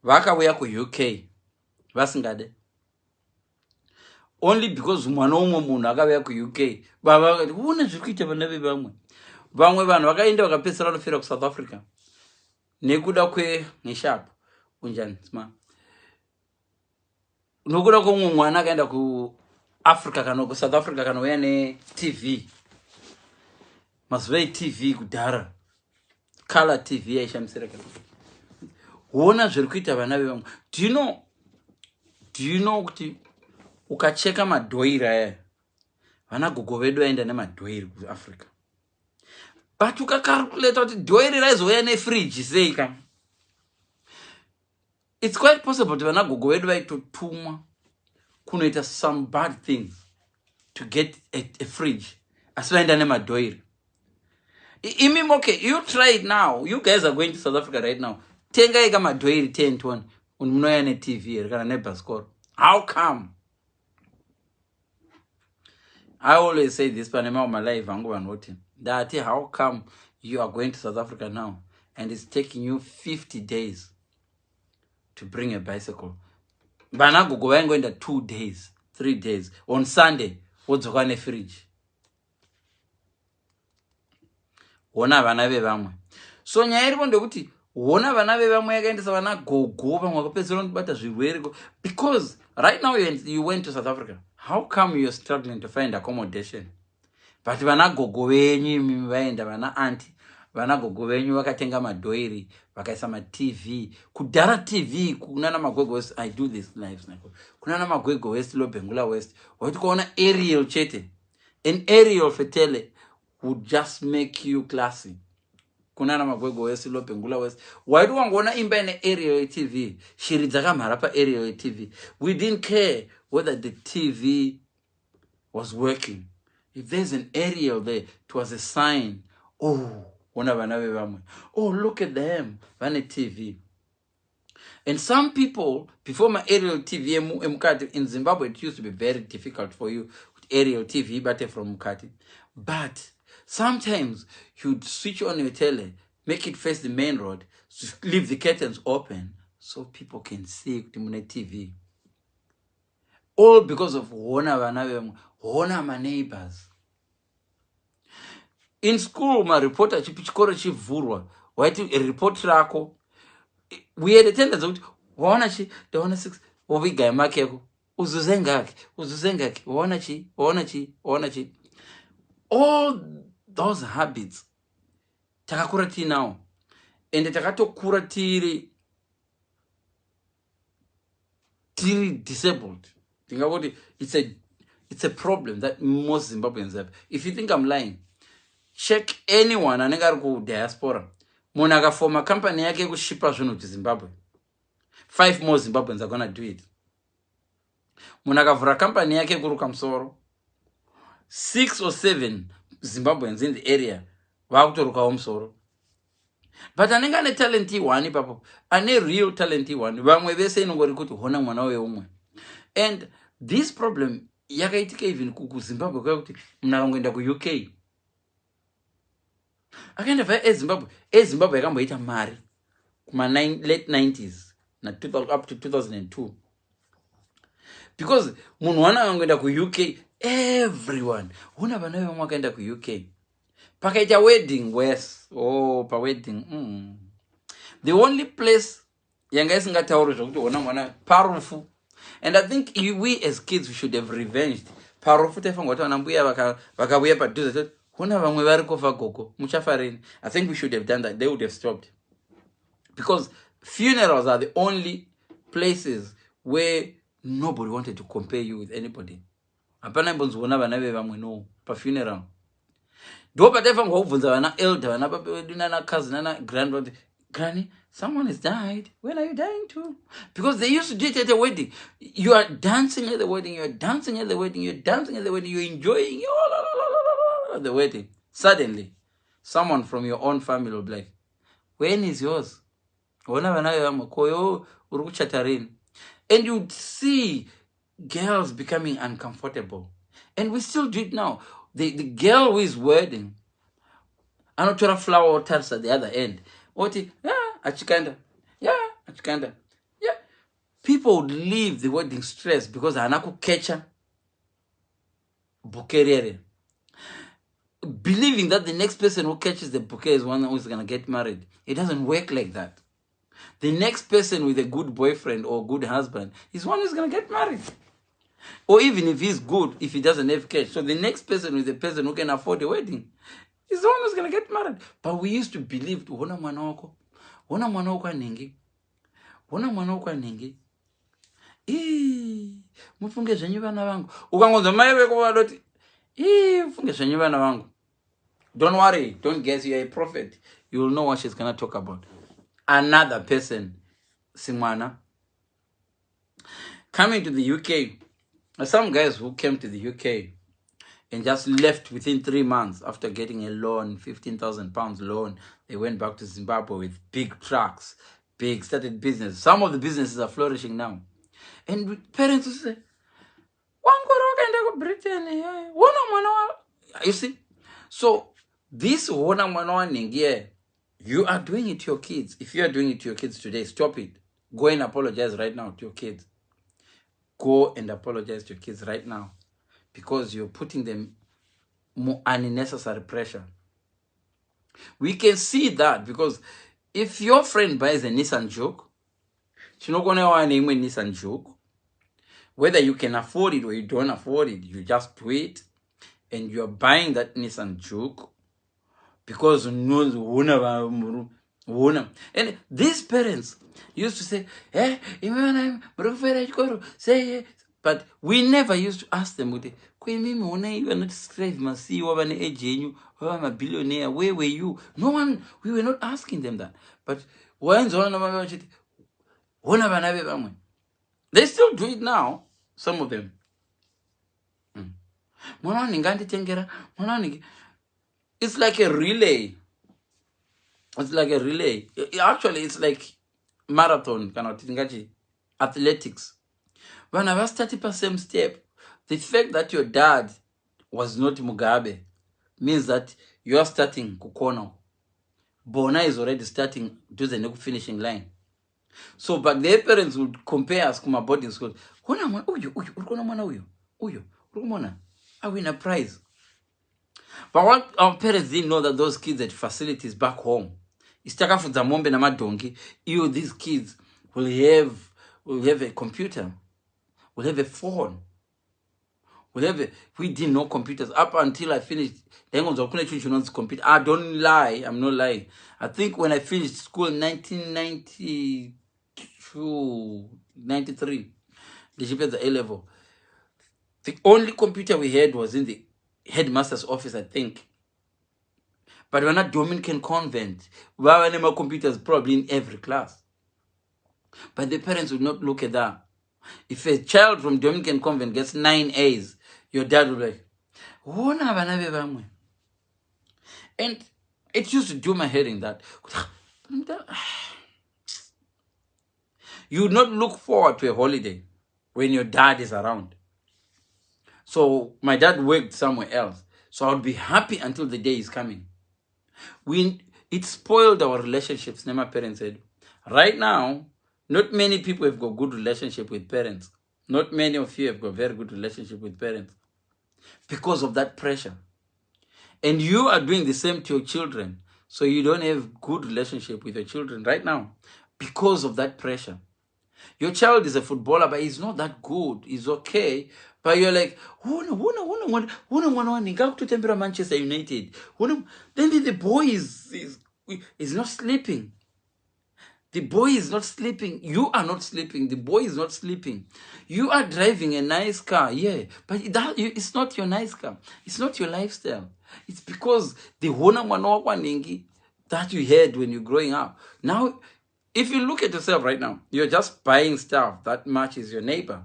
vakauya kuuk vasingade, only because mwana umwe munhu akauya kuuk baba vakati une zviri kuita vana vevamwe. Vamwe vanhu vakaenda vakapedzisira vanofira kuSouth Africa nekuda kweneshapu unjani sma, nokuda kwomwe mwana akaenda kuAfrica kana kuSouth Africa kana uya neTV. Mazuva eTV kudhara color TV yaishamsira kana huona zviri kuita vana vevamwe. Do you know kuti ukacheka madhoiri aya vana gogo vedu vaenda nemadhoiri kuAfrica, but ukakalkuleta kuti dhoiri raizouya nefriji sei kana, it's quite possible kuti vana gogo vedu vaitotumwa kunoita some bad things to get a fridge asi vaenda nemadhoiri. Imim, okay, you try it now. You guys are going to South Africa right now. Tenga ika madhoiri 10-20 unoya neTV kana nebhasikoro. How come? I always say this, but I'm my life. That how come you are going to South Africa now and it's taking you 50 days to bring a bicycle? Bana go and going to 2 days, 3 days. On Sunday, what's on a fridge? Wona vana vevamwe. So nyaya iri ndekuti wona vana vevamwe yakaendesa vana gogo vamwe vakapedzera kubata zvirwere, because right now you went to South Africa. How come you're struggling to find accommodation? But vana gogo venyu vaenda, vana auntie, vana gogo venyu vakatenga madhoiri, vakaisa maTV. Kudhara TV kunana Magwego West, I do this lives nako. Kunana Magwego West lo Bengula West. Watu kuona aerial chete. An aerial fetele would just make you classy. Kunana Magwego West lo Bengula West. Why do you want to imba in aerial TV? Shirizaka marapa aerial TV. We didn't care whether the TV was working. If there's an aerial there, it was a sign. Oh, look at them. Vana TV. And some people, before my aerial TV in Zimbabwe, it used to be very difficult for you with aerial TV, but from Mukati. But sometimes you'd switch on your tele, make it face the main road, leave the curtains open so people can see TV. All because of Hona my neighbors. In school, my reporter chipichikoro chivurwa, waiti report RAKO. We had a tendency of the 6 oviga makeko uzuzengaki wanachi. All those habits takakura ti now, and takatokura tiri disabled. Think about it. It's a problem that most Zimbabweans have. If you think I'm lying, check anyone anenge ari ku diaspora. Munhu akafoma company yake yekushipa zvinhu kuZimbabwe, 5 more Zimbabweans are gonna do it. Munhu akavhura company yake yekuruka musoro, 6 or 7 Zimbabweans in the area vakutorukawo musoro. But anenge ane talent iwani papo, ane real talent iwani, vamwe vese inongori kuti hona mwana weumwe. And this problem yakaitika even kuZimbabwe kwa kuti munhu akangoenda kuUK akaenda vaya eZimbabwe yakamboita mari kuma late 90s na up to 2002, because munhu wana akangoenda kuUK, everyone una vana vamwe vakaenda kuUK. Pakaita wedding worse. Wedding the only place yanga isingatauri zvokuti ona mwana parufu. And I think we as kids, we should have revenged. Parufu tefanga kuti vana mbuya vakauya padhuze hona vamwe vari kufa gogo muchafarini. I think we should have done that. They would have stopped, because funerals are the only places where nobody wanted to compare you with anybody. Hapana imbonziona vana vevamwe no pa funeral. Do patefanga kubvunza vana elder, vana baba vedu nana cousin nana grandmother, granny, someone has died. When are you dying to? Because they used to do it at a wedding. You are dancing at the wedding, you're dancing at the wedding, you're dancing at the wedding, you're enjoying the wedding. Suddenly, someone from your own family will be like, when is yours? And you'd see girls becoming uncomfortable. And we still do it now. The girl who is wedding, anotora flower or tarts at the other end. Oti, achikanda. people would leave the wedding stress because hanaku catcher bukerere, believing that the next person who catches the bouquet is one who's going to get married. It doesn't work like that. The next person with a good boyfriend or good husband is one who's going to get married. Or even if he's good, if he doesn't have cash. So the next person with the person who can afford a wedding is the one who's going to get married. But we used to believe, Wona mwana wako anenge. Wona mwana wako anenge. Mufunge zvenyu vana vangu. Ukangonzwa mai veko vadoti, mufunge zvenyu vana vangu. Don't worry, don't guess, you're a prophet. You will know what she's going to talk about. Another person, Simwana, coming to the UK. Some guys who came to the UK and just left within 3 months after getting a loan, £15,000 loan, they went back to Zimbabwe with big trucks, started business. Some of the businesses are flourishing now. And parents will say, Britain, you see? So this you are doing it to your kids. If you are doing it to your kids today, stop it. Go and apologize right now to your kids. Go and apologize to your kids right now, because you're putting them more unnecessary pressure. We can see that because if your friend buys a Nissan Juke, Nissan Juke, whether you can afford it or you don't afford it, you just do it, and you're buying that Nissan Juke because and these parents used to say, but we never used to ask them, you are not slave, a billionaire, where were you? No one, we were not asking them that. But they still do it now, some of them. It's like a relay. It's like a relay. Actually, it's like marathon, athletics. When I was 30% step, the fact that your dad was not Mugabe means that you are starting Kukono. Bona is already starting to the finishing line. So, but their parents would compare us to my boarding school. I win a prize. But what our parents didn't know, that those kids had facilities back home. These kids will have a computer, will have a phone, we didn't know computers up until I finished. I don't lie, I'm not lying. I think when I finished school in 1992, 93, the A-level, the only computer we had was in the headmaster's office, I think. But we're not Dominican convent. We have computers probably in every class. But the parents would not look at that. If a child from Dominican convent gets 9 A's, your dad will be like, and it used to do my head in that. You would not look forward to a holiday when your dad is around. So my dad worked somewhere else. So I would be happy until the day is coming. It spoiled our relationships, my parents said. Right now, not many people have got good relationship with parents. Not many of you have got very good relationship with parents because of that pressure. And you are doing the same to your children. So you don't have good relationship with your children right now because of that pressure. Your child is a footballer, but he's not that good. He's okay. But you're like, Manchester United. Then the boy is not sleeping. The boy is not sleeping. You are not sleeping. The boy is not sleeping. You are driving a nice car, yeah. But it's not your nice car. It's not your lifestyle. It's because the that you had when you're growing up. Now, if you look at yourself right now, you're just buying stuff that matches your neighbor.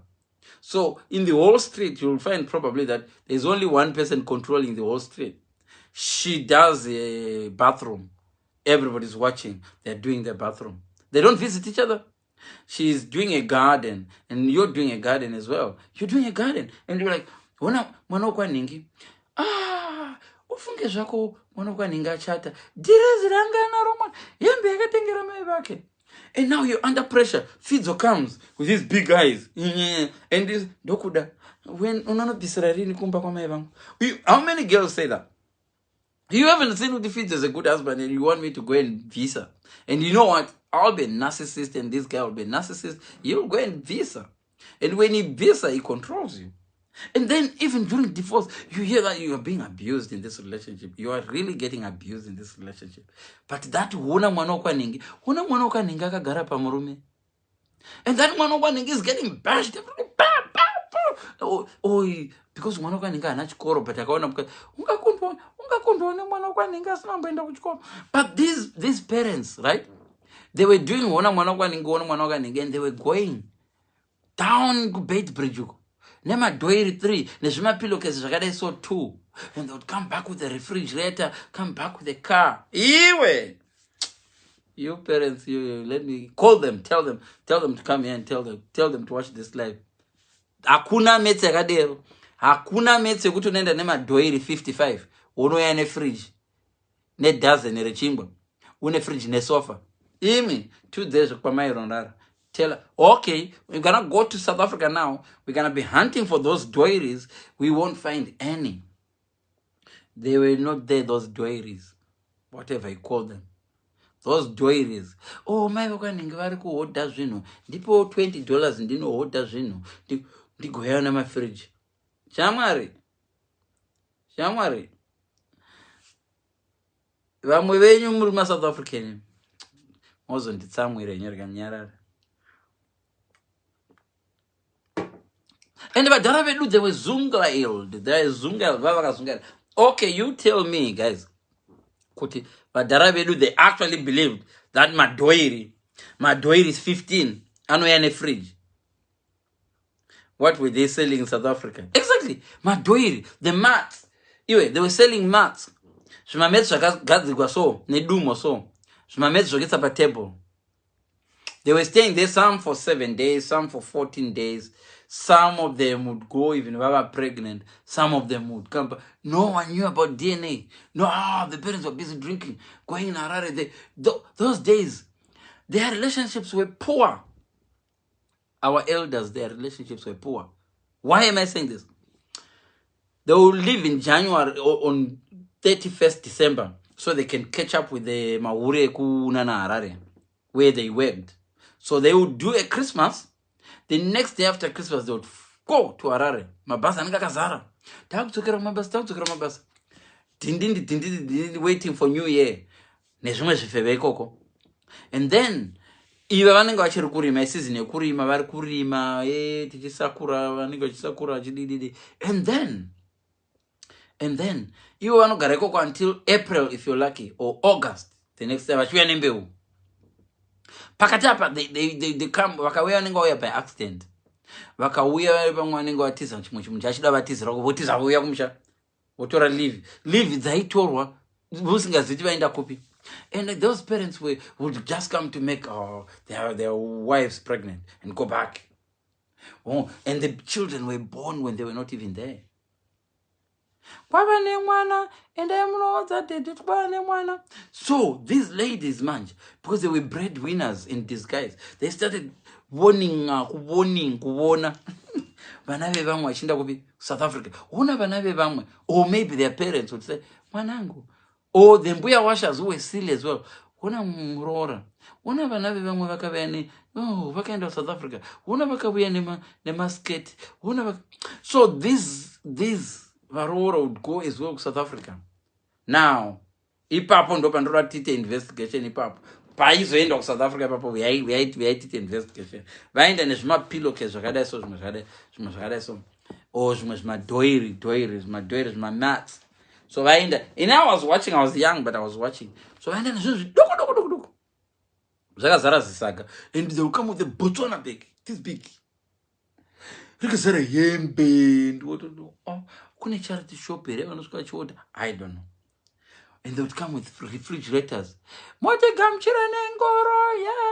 So in the whole street, you'll find probably that there's only one person controlling the whole street. She does a bathroom. Everybody's watching. They're doing their bathroom. They don't visit each other. She's doing a garden, and you're doing a garden as well. You're doing a garden, and you're like, ufunge zvako mwana kwaninga chata direziranga na Roman yembe yakatengera mai vake And now you're under pressure. Fidzo comes with his big eyes. And this dokuda. When how many girls say that? You haven't seen with the Fidzo as a good husband and you want me to go and visa. And you know what? I'll be a narcissist and this guy will be a narcissist. You'll go and visa. And when he visa, he controls you. And then even during divorce, you hear that you are being abused in this relationship. You are really getting abused in this relationship. But that huna mwana ningi akagara pamurume. And that mwana ningi is getting bashed. Because mwana ningi ana chikoro, but akaona ungakundwa mwana ningi asina mboenda kuchikoro. But these parents, right? They were doing mwana ningi and they were going down to Bait Bridge. Nema doiri 3, nezvima pillowcase zvakadai so 2. And they would come back with the refrigerator, come back with the car. Iwe! You parents, you let me call them, tell them to come here and tell them to watch this live. Hakuna metse yakadero. Hakuna metse yekuti unoenda nema doiri 55. Unoya ne fridge. Ne dozen rechingwa. Une fridge ne sofa. Imi 2 days kwa mairondara. Tell her, okay, we're gonna go to South Africa now. We're gonna be hunting for those doiries. We won't find any. They were not there, those doiries. Whatever you call them. Those doiries. Oh, my God, order zvino. Ndipo $20 ndino order zvino. Ndigoya na my fridge. Shamari. Vamwe venyu muri ma South African. Mozo nditsamwire nyerga nyarara. And vadhara vedu, they were zungailed. Okay, you tell me, guys. Kuti vadhara vedu, they actually believed that madoiri is 15. Anoya ne fridge. What were they selling in South Africa? Exactly. Madoiri, the mats. They were selling mats. Shmametsu gadzigwa so, nedumo so. Shmametsu gets up a table. They were staying there, some for 7 days, some for 14 days. Some of them would go even if they were pregnant. Some of them would come. No one knew about DNA. No, the parents were busy drinking, going in Harare. Those days, their relationships were poor. Our elders, their relationships were poor. Why am I saying this? They will leave in January or on 31st December so they can catch up with the Maure Kunana Harare, where they worked. So they would do a Christmas. The next day after Christmas, they would go to Harare. Mabasa anga kazara. Takutokera mabasa. Dindindi waiting for New Year. Nezvimwe zvifeve ikoko. And then iva vanenge vachiri kurima season yekurima vari kurima tichisakura vanenge vachisakura chidididi. And then ivo vanogara ikoko until April if you're lucky, or August the next day vachiuya nembeu. Pakati apa they come vakauya vanenge vauya by accident. Vakauya vamwe vanenge vatiza chimwe chinhu chachida vatizira votiza vauya kumusha votora leave dzaitorwa usingaziti vaenda kupi. And those parents would just come to make their wives pregnant and go back. Oh, and the children were born when they were not even there. So these ladies, man, because they were breadwinners in disguise, they started warning. South Africa. Or maybe their parents would say, Manangu. Or the mbuya washers who were silly as well. Murora. Vakaenda South Africa. So these Varora would go as well to South Africa. Now, ipapo ndo pandora tite investigation ipapo. Paizoenda ku South Africa papo we tite investigation. Vaenda nezvima pillowcase zvakadai so zvakadai so. Or zvima doiries, my mats. So vaenda. And I was watching, I was young, but I was watching. So vaenda nezvimwe doko. Zvakazara zisaga. And they will come with a Botswana bag. This big. Rikazara yembe and what do kune charity shop here vanosvika vachiorder, I don't know. And they would come with refrigerators. Motigamchira nengoro,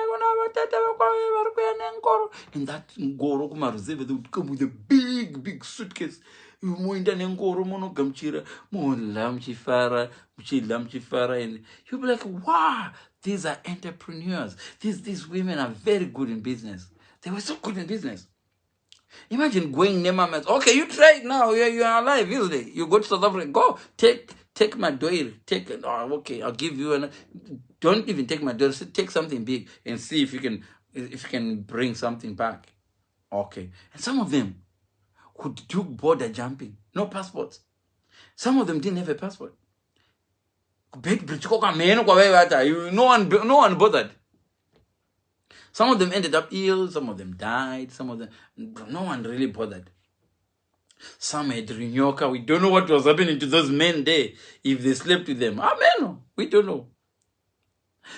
kuna vatata vakwawe vari kuya nengoro. And that ngoro kumaruzeve, they would come with a big suitcase. Moenda nengoro monogamchira, muchidla muchifara, and you'll be like, wow, These are entrepreneurs. These women are very good in business. They were so good in business. Imagine going Nemamas. Okay, you try it now. You are alive, isn't it? You go to South Africa. Go take my doir. Take it. Oh, okay, I'll give you don't even take my doir. Take something big and see if you can bring something back. Okay. And some of them could do border jumping. No passports. Some of them didn't have a passport. No one bothered. Some of them ended up ill, some of them died, some of them, no one really bothered. Some had rinyoka. We don't know what was happening to those men there, if they slept with them. Amen. We don't know.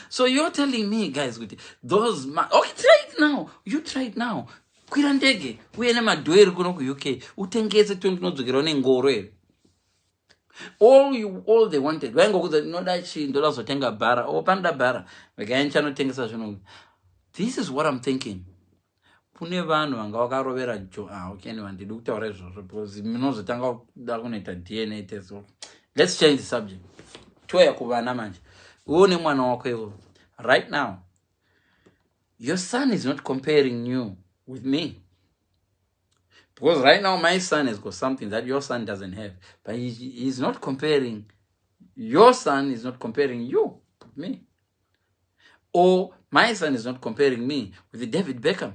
So you're telling me, guys, with those okay, try it now. You try it now. Kwirandege, we nema doer kuno ku UK. Utengeze 20 nodzokera nengoro. All they wanted. Vangokuza no dachi ndola zotenga bara. Opanda bara. Vakaencha no tengesa zvino. This is what I'm thinking. Pune vanhu vanga vakarovera okay, ndiri kutaura izvozvo because munozotanga kuda kunoita DNA test. Let's change the subject. Toya kuvana manje. Uone mwana wako iwo. Right now, your son is not comparing you with me. Because right now my son has got something that your son doesn't have. But he's not comparing. Your son is not comparing you with me. Or my son is not comparing me with David Beckham.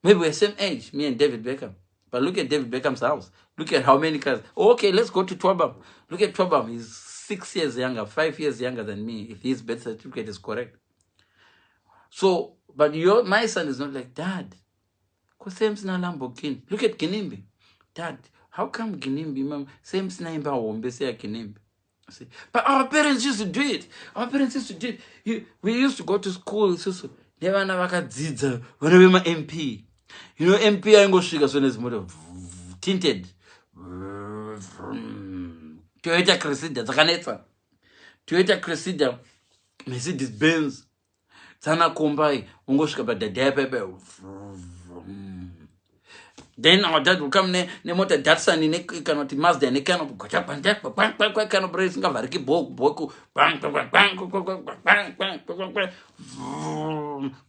Maybe we're same age, me and David Beckham. But look at David Beckham's house. Look at how many cars. Okay, let's go to Twabam. Look at Twabam. He's 6 years younger, 5 years younger than me, if his birth certificate is correct. So, but my son is not like, Dad, same sina Lamborghini. Look at Ginimbi. Dad, how come Ginimbi, mom, same sina imba wombese ya Ginimbi? But our parents used to do it. Our parents used to do it. We used to go to school. Never vakadzidza vana my MP. You know, MP aingosvika sone zimoto tinted. Toyota Cressida dzakanetsa. Toyota Cressida, Mercedes Benz. Tsana kombai ungosvika padhadhaya pepe. Then our dad will come ne mota Datsun ne kanoti Mazda ne kano gocha panja kano brace ngavariki boku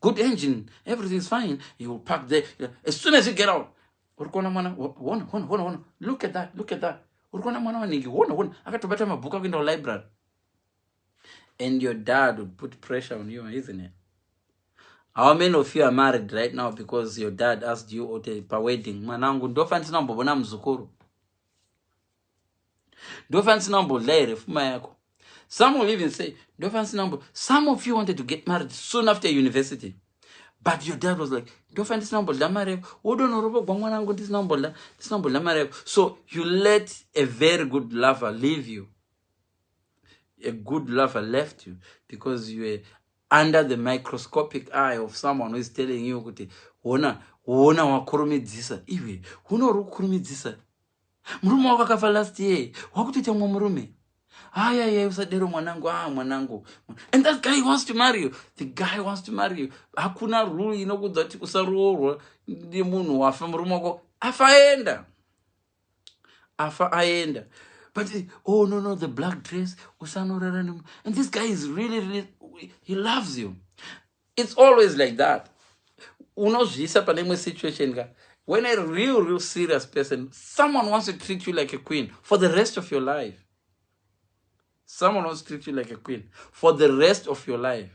good engine, everything's fine. You will park there. As soon as you get out, look at that, look at that. Akatobata mabuka in the library. And your dad would put pressure on you, isn't it? How many of you are married right now because your dad asked you per wedding? Manangu, ndofansi nambo bona mzukuru. Ndofansi nambo laire fuma yako. Some will even say, ndofansi nambo. Some of you wanted to get married soon after university. But your dad was like, ndofansi nambo la marriage. Odo norobo bangwanangu this nambo la marriage. So you let a very good lover leave you. A good lover left you because you were under the microscopic eye of someone who is telling you, "Hona wakurumidzisa." Iwe, hona wakurumidzisa. Murume wakafa last year. Wakutoita murume. Yeah, usadero mwanangu. And that guy wants to marry you. The guy wants to marry you. Hakuna rule inokudza kuti usaroorwa ndi munhu wafa murume wako. Afa aenda. But, oh, no, the black dress. And this guy is really, he loves you. It's always like that. Situation. When a real serious person, someone wants to treat you like a queen for the rest of your life. Someone wants to treat you like a queen for the rest of your life.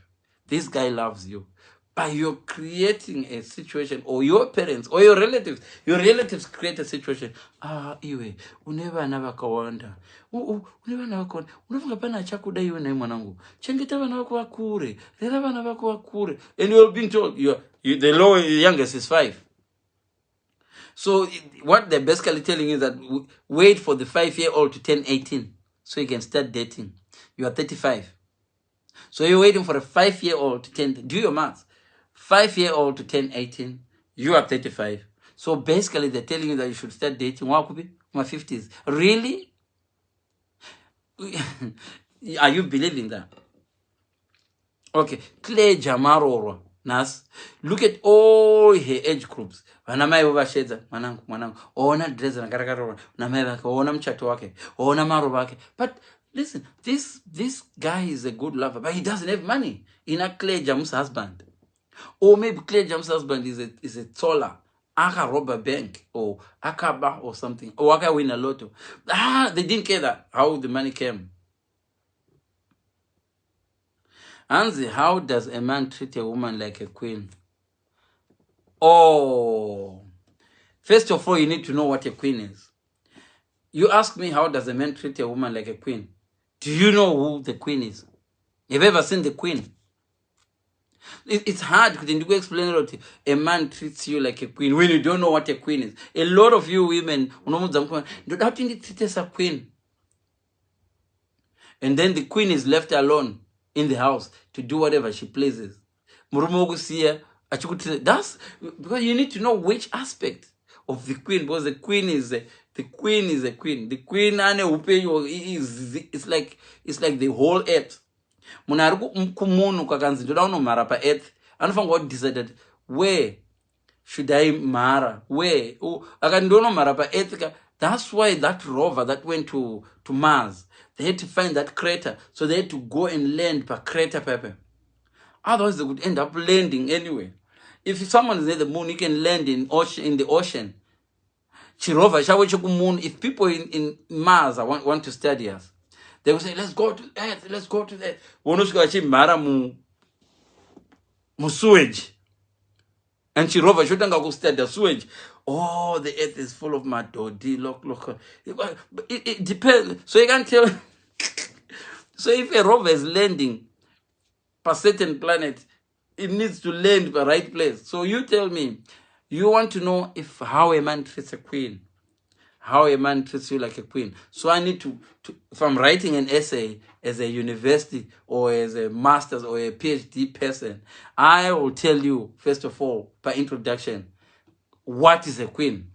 This guy loves you. But you're creating a situation, or your parents, or your relatives create a situation. Iwe, uneva nava kawanda. Uneva nava kawanda. Uneva pana chakuda iwe na mwanangu. Chengeta vana wako wakure. Rera vana wako wakure. And you're being told, the youngest is 5. So what they're basically telling you is that wait for the 5-year-old to turn 18 so you can start dating. You are 35. So you're waiting for a 5-year-old to turn, do your math. 5-year-old to turn 18, you are 35. So basically, they're telling you that you should start dating. My 50s. Really? Are you believing that? Okay. Clay Jamaroro. Nas. Look at all her age groups. Wanamai wabashedza. Manangu. Ona dress na karakara. Namai wake. Ona mchato wake. Ona maro wake. But Listen, this guy is a good lover, but he doesn't have money. In a Clay Jam's husband. Or maybe Clay Jam's husband is a taller. Aka rob a bank or akaba or something. Or aka win a lotto. They didn't care that how the money came. Anzi, how does a man treat a woman like a queen? Oh, first of all, you need to know what a queen is. You ask me, how does a man treat a woman like a queen? Do you know who the queen is? Have you ever seen the queen? It's hard to explain it. A man treats you like a queen when you don't know what a queen is. A lot of you women, how do you treat as a queen? And then the queen is left alone in the house to do whatever she pleases. That's because you need to know which aspect of the queen, because the queen is a queen. The queen it's like the whole earth. Munhu kakanzi ndoda unomhara paearth, anofanirwa kudecided where should I mara, where akati ndonomhara paearth. That's why that rover that went to Mars, they had to find that crater, so they had to go and land per crater paper. Otherwise they would end up landing anyway. If someone is near the moon, you can land in the ocean. If people in Mars want to study us, they will say, let's go to Earth, let's go to Earth. Sewage. And Chirova shotanga ku study the sewage. Oh, the Earth is full of madodi. Look. It depends. So you can't tell. So if a rover is landing per certain planet, it needs to land the right place. So you tell me, you want to know how a man treats a queen, how a man treats you like a queen. So I need to if I'm writing an essay as a university or as a master's or a PhD person, I will tell you, first of all, by introduction, what is a queen.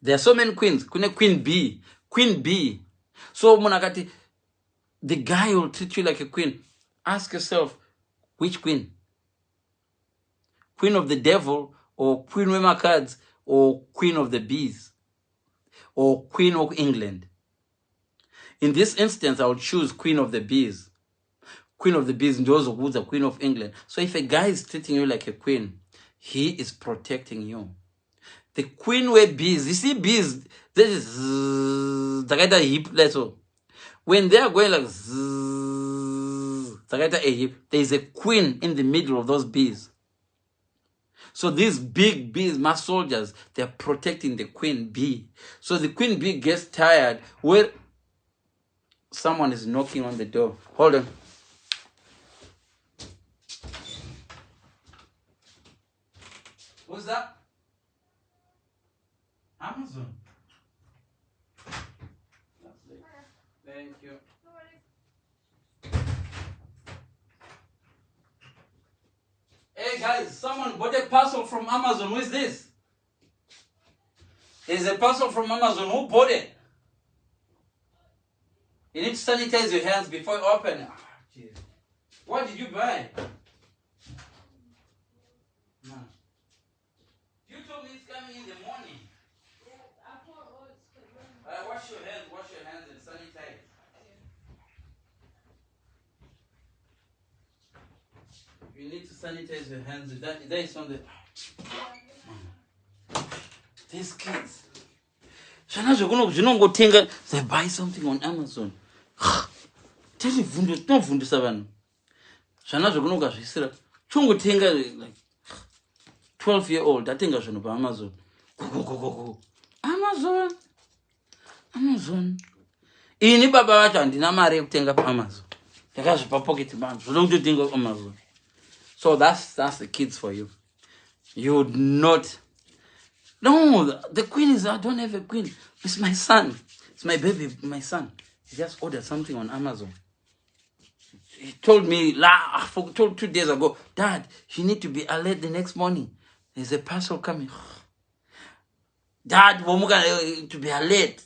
There are so many queens. Queen B. So Monakati, the guy will treat you like a queen. Ask yourself, which queen? Queen of the devil, or Queen Wema cards, or Queen of the bees, or Queen of England? In this instance, I would choose Queen of the bees. Queen of the bees, those who's the Queen of England. So if a guy is treating you like a queen, he is protecting you. The queen with bees, you see bees, this is the kind of hip letter. When they are going like there is a queen in the middle of those bees. So these big bees, my soldiers, they're protecting the queen bee. So the queen bee gets tired where someone is knocking on the door. Hold on. Who's that? Amazon. Thank you. Hey guys, someone bought a parcel from Amazon. Who is this? There's a parcel from Amazon. Who bought it? You need to sanitize your hands before you open it. Oh, what did you buy? No. You told me it's coming in the morning. Wash your hands and sanitize. You need to sanitize your hands. That is on the... These kids. They buy something on Amazon. Tell me, don't fundisa vanhu. Zvana zvokunoga zvisira. Chongotenga like 12-year-old atenga zvinhu pa Amazon. Amazon. Ini baba vacho handina mari yekutenga pa Amazon. Ndakazvipa pocket bank. Zvoda kutotenga pa Amazon. So that's the kids for you. You would not. No, the queen is, I don't have a queen. It's my son. It's my baby, my son. He just ordered something on Amazon. He told me, told 2 days ago, Dad, you need to be alert the next morning. There's a parcel coming. Dad, to be alert.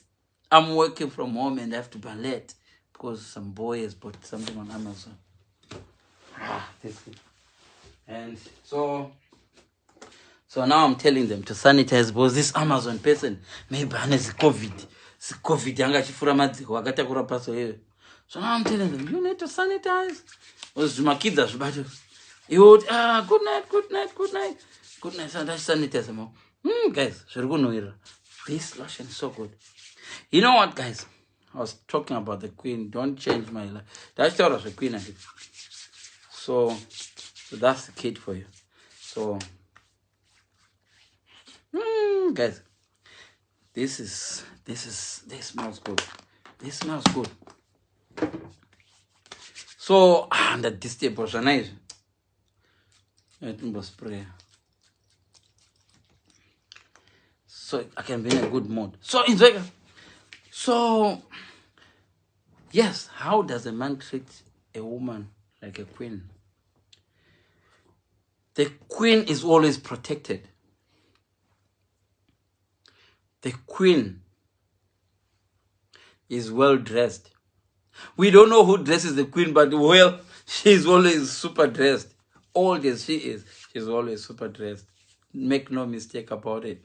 I'm working from home and I have to be alert because some boy has bought something on Amazon. This good. And so now I'm telling them to sanitize because this Amazon person maybe has COVID. COVID yanga chifura madziko akatakura paso here. So now I'm telling them, you need to sanitize. My kids are bad. You would, good night, good night, good night. Good night, sanitize them. Guys, this lotion is so good. You know what, guys? I was talking about the queen. Don't change my life. That's what I was the queen, I think. So that's the kid for you. So, guys, this smells good. This smells good. So, the distribution spray. So I can be in a good mood. So enjoy. So yes, how does a man treat a woman like a queen? The queen is always protected. The queen is well dressed. We don't know who dresses the queen, but well, she's always super dressed. Old as she is, she's always super dressed. Make no mistake about it.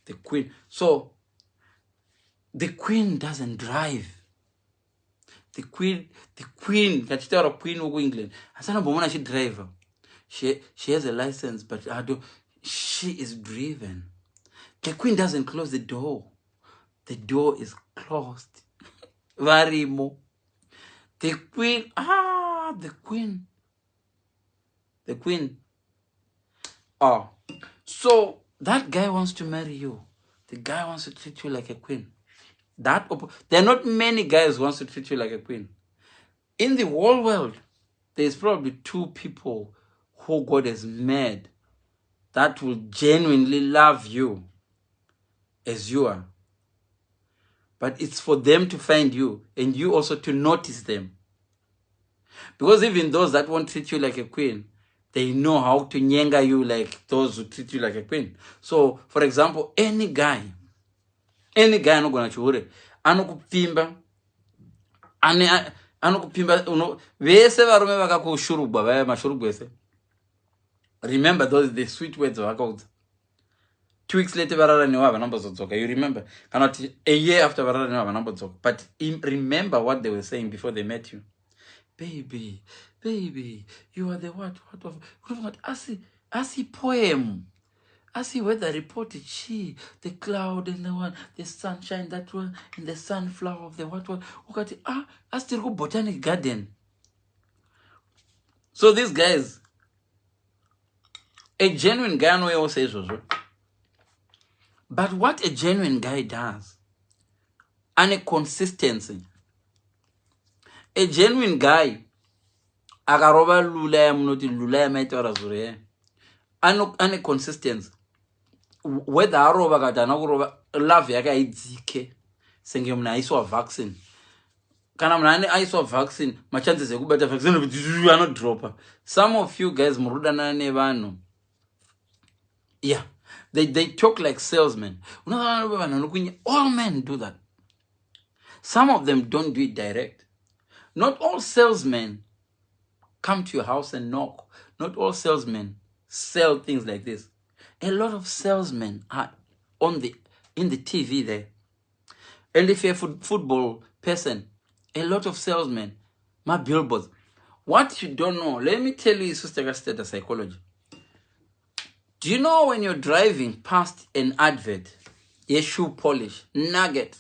The queen. So the queen doesn't drive. The queen, kachitaura queen of England. Asana bomona she driver. She has a license, but she is driven. The queen doesn't close the door. The door is closed. Varimo. The queen, the queen. Oh, so that guy wants to marry you. The guy wants to treat you like a queen. There are not many guys who wants to treat you like a queen. In the whole world, there's probably 2 people who God has made that will genuinely love you as you are. But it's for them to find you and you also to notice them. Because even those that won't treat you like a queen, they know how to nyenga you like those who treat you like a queen. So, for example, any guy anogona chiure, anokupimba, vese varume vakakushurugwa vaya mashurugwa ese. Remember those the sweet words of Akod. 2 weeks later, varara newa numbers of Zoka. You remember? Cannot a year after varara newa numbers of. But remember what they were saying before they met you. Baby, you are the what Asi poem. Asi weather reported the cloud and the one, the sunshine that one, and the sunflower of the what. Okay, still go botanic garden. So these guys, a genuine guy no one says also. But what a genuine guy does, and a consistency. A genuine guy, agaroba lula mnoti lula maitora zure. And a consistency. Whether aroba katana kuroba love yaka idzike. Senge mna iswa vaccine. Kana mna iswa vaccine, my chances ekubata vaccine you are not dropper. Some of you guys murudana nevano. Yeah. They talk like salesmen. All men do that. Some of them don't do it direct. Not all salesmen come to your house and knock. Not all salesmen sell things like this. A lot of salesmen are in the TV there. And if you're a football person, a lot of salesmen, my billboards. What you don't know, let me tell you, Sister State psychology. Do you know when you're driving past an advert, a shoe polish, nugget,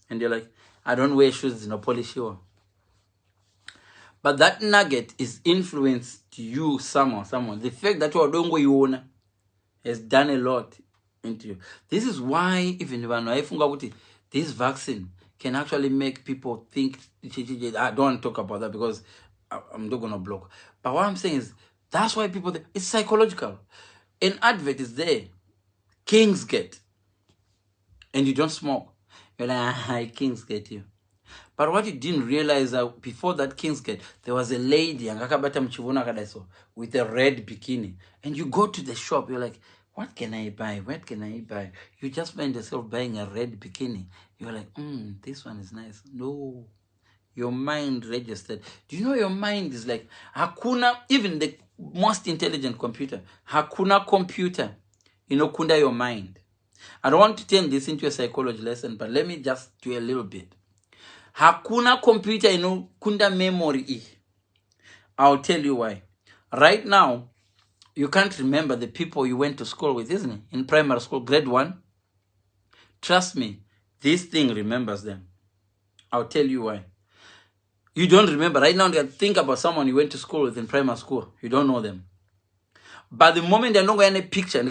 and you're like, I don't wear shoes, no polish here. But that nugget is influenced you someone. The fact that you are doing what you want has done a lot into you. This is why even when this vaccine can actually make people think. I don't want to talk about that because I'm not going to block. But what I'm saying is that's why people, it's psychological. An advert is there, Kingsgate, and you don't smoke. You're like, I Kingsgate you. But what you didn't realize that before that Kingsgate, there was a lady with a red bikini. And you go to the shop, you're like, what can I buy? What can I buy? You just find yourself buying a red bikini. You're like, this one is nice. No, your mind registered. Do you know your mind is like, hakuna, even the most intelligent computer, hakuna computer, kunda your mind. I don't want to turn this into a psychology lesson, but let me just do a little bit. Hakuna computer inokunda memory. I'll tell you why. Right now, you can't remember the people you went to school with, isn't it? In primary school, grade 1. Trust me, this thing remembers them. I'll tell you why. You don't remember. Right now, think about someone you went to school with in primary school. You don't know them. But the moment they're not going to picture,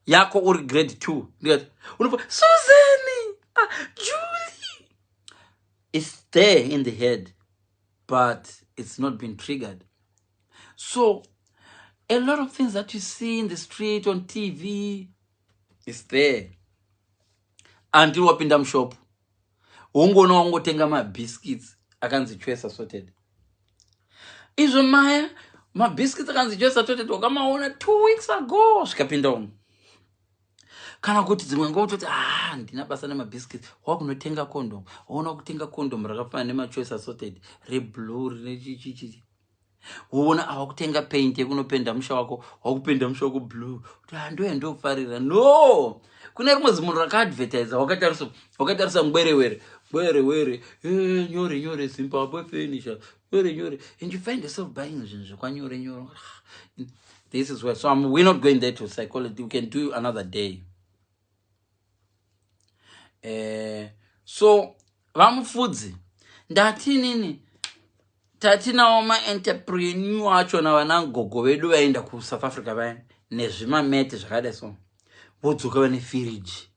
yako or grade 2. Susan, Julie. It's there in the head, but it's not been triggered. So, a lot of things that you see in the street, on TV, is there. Until wapinda mshop. Ungo tenga ma biscuits. Akanzi chwesa sorted. Izo maya, ma biscuits akanzi chwesa sorted. Wakama ona 2 weeks ago. Shikapinda umu. Kana kuti zimwengo utoti, ndina basa na ma biscuits. Wakuno tenga condom. Ona kutenga condom. Rakafana nema chwesa sorted. Re blue, re chichichi. Uona hawakutenga paint yekunopenda musha wako, wakupenda musha wako blue. Ndo farira. No! Kuna rumwe zimunhu rakaadvertise wakatarisa ngwerewere. Nyore Zimbabwe furniture. Nyore. And you find yourself buying nyore. This is where, so we're not going there to psychology. We can do another day. So vamufudzi ndati nini tatinawo ma-entrepreneur acho na vanangogo vedu vaenda ku South Africa vaya nezvimamete zvakadai so vodzoka vane firiji.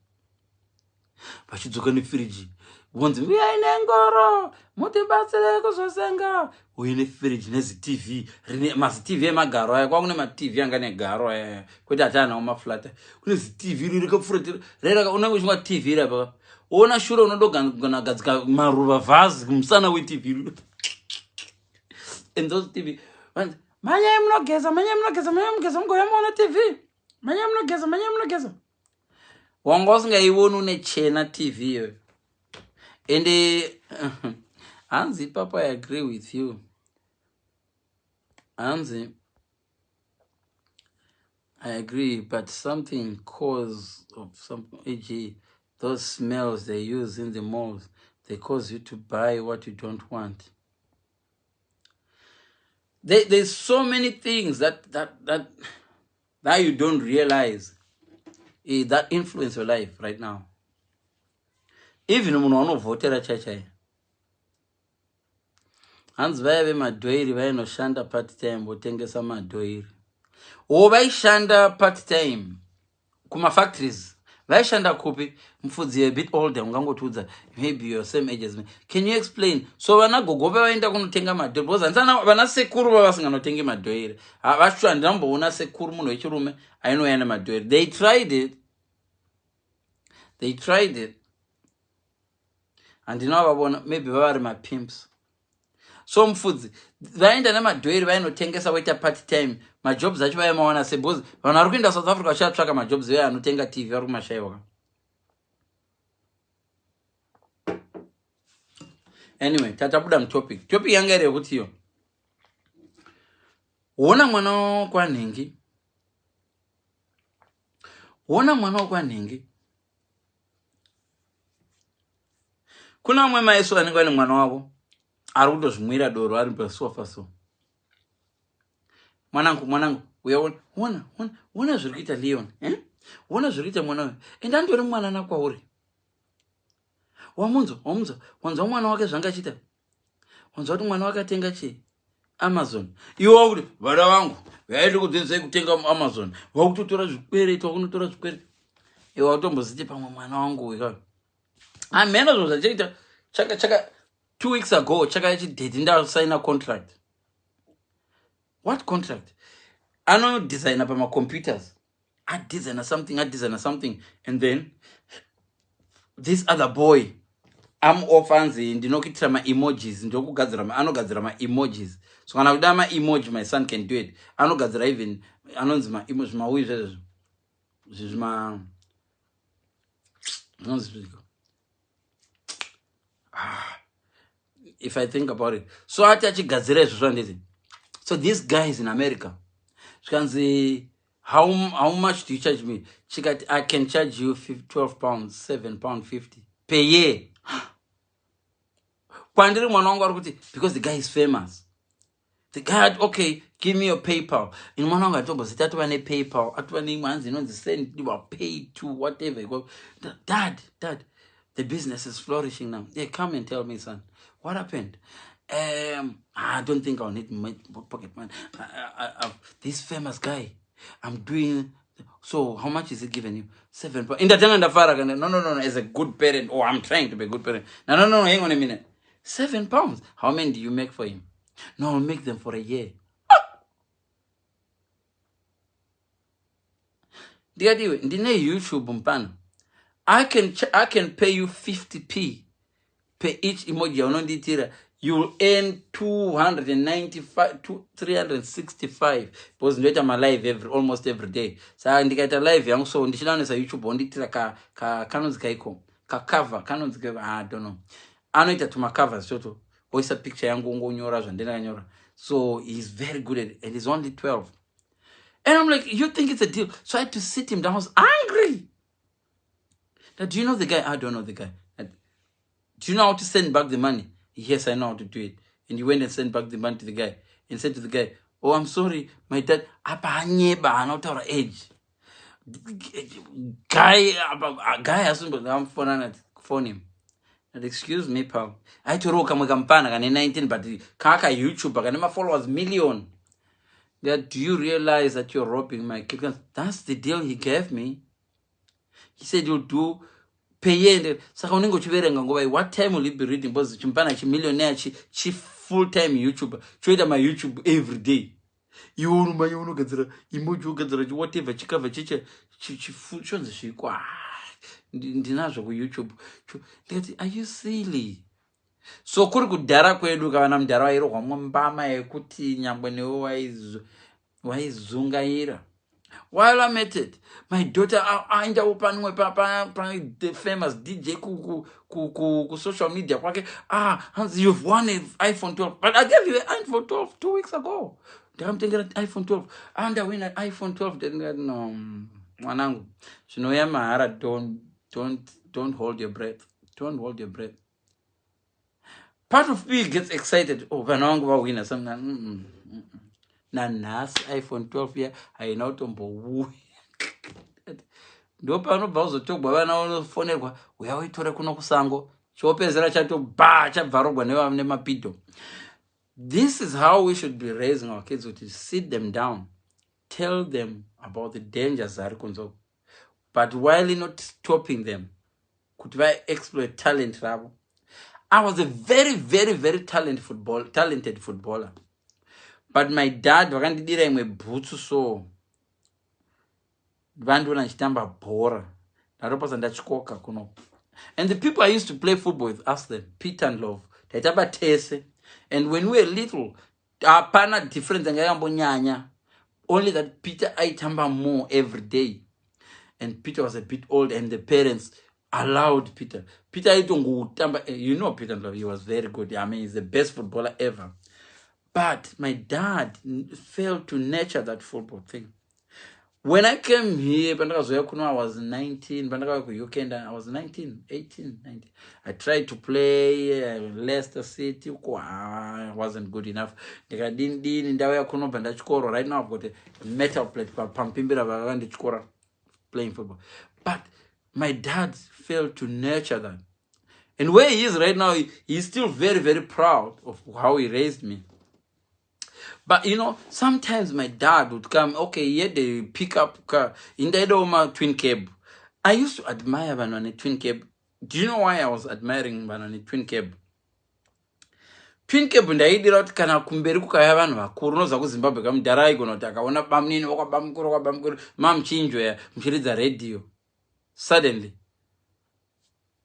Vachidzoka nefiriji vonzi uyai nengoro mutibatsire kuzosenga. Uye nefiriji nezitv mazitv emagaro aya kwakune matv anga negaro aya kwete hatanawo maflata kune zitv ririkapfuratira reraka unenge uchinga tv rapa ona shure unodoganagadzika maruva vhazi kumusana wetv. And those TV, manya mnogeza, mgoya mona TV. Manya mnogeza. Wangosinga iwonu nechena TV yo. And Anzi, Papa, I agree with you. Anzi, I agree, but something cause of some e.g. those smells they use in the malls, they cause you to buy what you don't want. There's so many things that you don't realize that influence your life right now. Even when you votera chachai. Hands vaya madhoiri vaya no shanda part time votengesa madhoiri. O vai shanda part time kuma factories. Vai shanda kupi mfudzi a bit older ungangotudza maybe you're same age as me. Can you explain? So vana gogobe vaenda kunotenga madhoiri because ansana vana sekuru vasinganotengi madhoiri. Vachwa ndamboona sekuru munhu wechirume ainoenda madhoiri. They tried it. And now vavona maybe vavari mapimps. So mfudzi vaenda nemadhoiri vainotengesa waita part time majobs acho vaimaona sebhozi vanhu vari kuenda South Africa vachatsvaka majobs veya anotenga TV vari kumashayiwa. Anyway, tatabuda mutopic. Topic yanga iri yekuti iyo wona mwana wakwanhingi kuna mwe maiso anenge ane mwana wavo ari kutozvimwira doro ari pasofa so. Mwanangu, wona zviri kuita Leon, wona zviri kuita mwana we. Ende andori mwana nakwauri. Wamunzo, wanzwa mwana wake zvangachita. Wanzwa kuti mwana wake atenga chi? Amazon. Iwe wakuti vana vangu vaende kudzidzisai kutenga Amazon. Wakutotora zvikwereti, wakunotora zvikwereti. Iwe watomboziti pamwe mwana wangu weka. Amena zvachaita chaka 2 weeks ago chakachidate ndasign a contract. What contract? Ano designer pama computers. I designer something and then this other boy I'm ofanzi ndinokitira ma emojis ndokugadzira anogadzira ma emojis. So kana kuda ma emoji my son can do it. Anogadzira even anonzi ma emoji ma uizvezvo. Zvizma if I think about it. So ati achigadzira izvo zvanditi. So this guy is in America. Shkanzi, how much do you charge me? I can charge you £12, £7.50 per year. Pandiri mwana wangu arikuti, because the guy is famous. The guy had, okay, give me your PayPal. In mwana wangu atobo, sitatuwa ne PayPal. Atuwa ni manzi, you know, the send, you are paid to whatever. You go, Dad, the business is flourishing now. Yeah, come and tell me, son. What happened? I don't think I'll need my pocket money. This famous guy, I'm doing. So how much is he giving you? £7. In the no. As a good parent, oh, I'm trying to be a good parent. No. Hang on a minute. £7. How many do you make for him? No, I'll make them for a year. Dear, YouTube mpana. I can pay you 50p per each emoji. You'll earn 295 to 365 because I'm live almost every day. So I indicate live young so ndishilana sa YouTube onditira ka kanons kaiko ka cover kanons I don't know. Anoita to my covers so voice picture yangu ngonyora zvandena nyora. So he's very good at it and he's only 12. And I'm like, you think it's a deal? So I had to sit him down. I was angry. Now, do you know the guy? I don't know the guy. Do you know how to send back the money? Yes, I know how to do it. And he went and sent back the money to the guy. And said to the guy, oh, I'm sorry, my dad, not our age. Guy has phone him. And excuse me, pal. I had to roll kampana 19, but kaka YouTube, my followers million. That do you realize that you're robbing my kid? That's the deal he gave me. He said you'll do pay. What time will you be reading? Because chimpana chi millionaire chi full time YouTuber. Trade my YouTube every day. You get whatever chikava chicha chi full shows she kwa. YouTube. Are you silly? So kuri kudara kwedu kana mdara wairo kwa mbama ekuti nyambwene waizungaira. While I'm at it, my daughter ainda upanwe the famous DJ ku social media kwake. Hans, you've won an iPhone 12. But I gave you an iPhone 12 2 weeks ago. I'm thinking an iPhone 12. And I win an iPhone 12. Then no, manangu. Shinoyama don't hold your breath. Don't hold your breath. Part of me gets excited. Oh, vanangu wa winner. Something. Nanas iPhone 12 here. I know tombo. Ndopa no bauzo tokwa bana ono phone kwa uyawitora kuno kusango. Chopezera chato ba chabvarogwa ne mapito. This is how we should be raising our kids, to sit them down, tell them about the dangers that are. But while not stopping them, could I exploit talent? I was a very, very, very talented footballer. But my dad, wakandidira imwe bhutsu so vandona chitamba bhora ndaroposa ndachikoka kuno. And the people I used to play football with, ask them, Peter and Love, taitaba tese. And when we were little, apana difference ngayambonyanya, only that Peter aitamba more every day. And Peter was a bit old, and the parents allowed Peter. Peter aitongutamba, you know Peter and Love, he was very good. I mean, he's the best footballer ever. But my dad failed to nurture that football thing. When I came here, I was 19. I was 19, 18, 19. I tried to play Leicester City. I wasn't good enough. Right now, I've got a metal plate playing football. But my dad failed to nurture that. And where he is right now, he's still very, very proud of how he raised me. But you know, sometimes my dad would come, okay, yeah, they pick up car in the twin cab. I used to admire Vanani twin cab. Do you know why I was admiring Vanani twin cab? Twin cab ndaidira kana kumberi kukaya vanhu vakuru noza kuZimbabwe kamudarai kunotaka ona bamnini wakabamkuru mamchinjwe ya mchiridza radio. Suddenly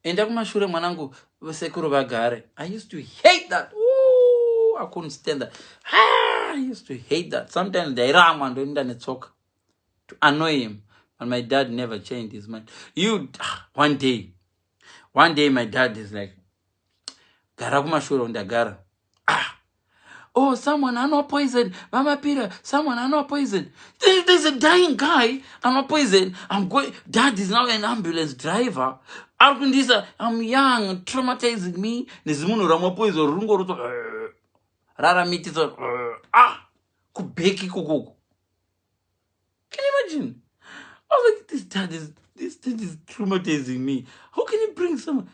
enda kumashure mwanangu vesekuru vagare. I used to hate that. Ooh, I couldn't stand that. I used to hate that. Sometimes they ram and don't talk to annoy him. And my dad never changed his mind. One day my dad is like, Garakuma on the gara. Oh, someone I know poison. Mama Peter, someone I know poison. There's a dying guy. I'm not poison. I'm going. Dad is now an ambulance driver. I'm young, traumatizing me. Nezimuno ramapoizo rungo roto. Rara mitizo. Kubeki kukuku. Can you imagine? I was like, this dad is traumatizing me. How can you bring someone?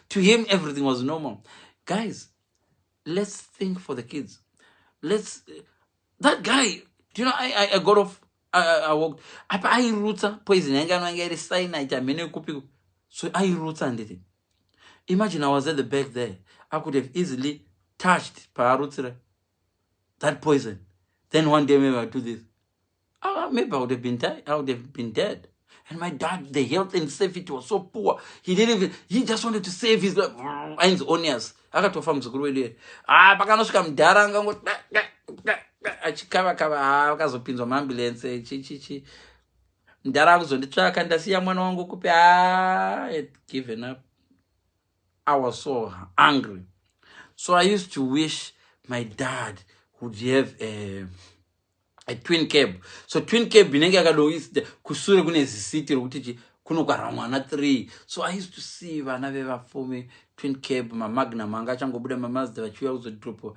To him, everything was normal. Guys, let's think for the kids. That guy, do you know, I got off, I walked. I roots poison. So I roots and did it. Imagine I was at the back there. I could have easily touched that poison. Then one day maybe I'll do this. Maybe I would have been dead. I would have been dead. And my dad, the health and safety was so poor. He just wanted to save his life. Ain't onions. I got to farm to grow it. Bakanosca Daranga. Achikava wakazopinzwa maambulance chichichi ndara kuzonditsvaka ndasiya mwana wangu kupi had given up. I was so angry. So I used to wish my dad would have a twin cab. So twin cab binenge akadoisita kusure kune zisitiro kuti kunogara mwana 3. So I used to see vana vevafumi twin cab mamagna manga changobuda mamazda vachiuya kuzodropo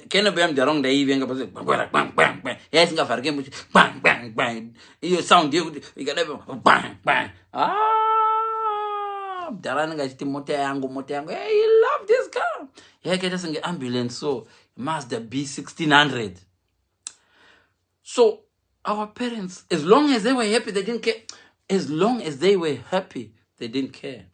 kena bam darong da ivenga base bang bang bang yasingavharike muchi bang bang bang iyo sound yekuti ikadebe bang bang mdalani ngachiti mota yangu hey, he loved this car yakaita senge ambulance. So Mazda B1600. So our parents, as long as they were happy, they didn't care. As long as they were happy, they didn't care.